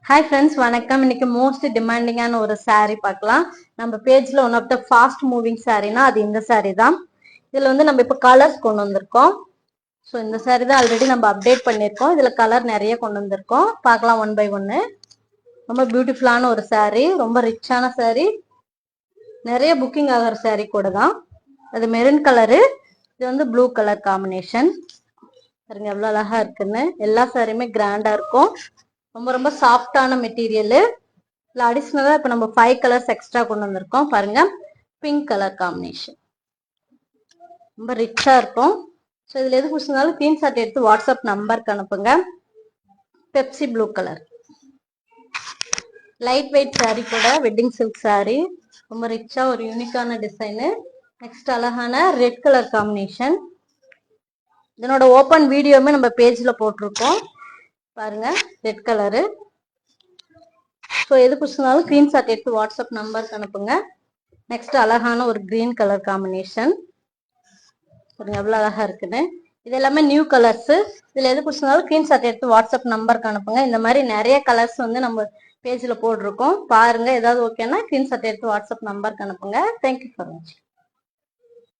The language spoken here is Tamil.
ஹாய் ஃப்ரெண்ட்ஸ், வணக்கம். இன்னைக்கு மோஸ்ட் டிமாண்டிங்கான ஒரு saree பார்க்கலாம். நம்ம பேஜ்ல one of the fast moving சாரீனா அது இந்த saree தான். இதுல வந்து நம்ம இப்போ கலர்ஸ் கொண்டு வந்திருக்கோம். ஸோ இந்த saree தான் ஆல்ரெடி நம்ம அப்டேட் பண்ணியிருக்கோம். இதுல கலர் நிறைய கொண்டு வந்திருக்கோம். பார்க்கலாம் ஒன் பை ஒன்னு. ரொம்ப பியூட்டிஃபுல்லான ஒரு saree, ரொம்ப ரிச்சான saree, நிறைய புக்கிங் ஆகிற saree கூட தான். அது மெரூன் கலரு, இது வந்து ப்ளூ கலர் காம்பினேஷன். பாருங்க எவ்வளோ அழகா இருக்குன்னு. எல்லா சாரியுமே கிராண்டா இருக்கும். ரொம்ப ரொம்ப சாஃப்டான மெட்டீரியல். இல்லை அடிஷ்னலாக இப்போ நம்ம 5 கலர்ஸ் எக்ஸ்ட்ரா கொண்டு வந்திருக்கோம். பாருங்க, பிங்க் கலர் காம்பினேஷன் ரொம்ப ரிச்சா இருக்கும். ஸோ இதில் எது பிடிச்சிருந்தாலும் ஸ்கிரீன்ஷாட் எடுத்து வாட்ஸ்அப் நம்பருக்கு அனுப்புங்க. Pepsi blue colour light weight sari கூட, வெட்டிங் சில்க் சாரீ, ரொம்ப ரிச்சா ஒரு யூனிக்கான டிசைனு. நெக்ஸ்ட் அழகான ரெட் கலர் காம்பினேஷன். இதனோட ஓப்பன் வீடியோவுமே நம்ம பேஜில் போட்டிருக்கோம். பாருங்க ரெட் கலரு. ஸோ எது பிடிச்சிருந்தாலும் ஸ்க்ரீன்ஷாட் எடுத்து வாட்ஸ்அப் நம்பருக்கு அனுப்புங்க. நெக்ஸ்ட் அழகான ஒரு கிரீன் கலர் காம்பினேஷன். பாருங்க எவ்வளோ அழகா இருக்குன்னு. இது எல்லாமே நியூ கலர்ஸ். இதில் எது பிடிச்சிருந்தாலும் ஸ்க்ரீன்ஷாட் எடுத்து வாட்ஸ்அப் நம்பருக்கு அனுப்புங்க. இந்த மாதிரி நிறைய கலர்ஸ் வந்து நம்ம பேஜில் போட்டிருக்கோம். பாருங்க, ஏதாவது ஓகேன்னா ஸ்க்ரீன்ஷாட் எடுத்து வாட்ஸ்அப் நம்பருக்கு அனுப்புங்க. தேங்க்யூ ஃபார் வாட்சிங்.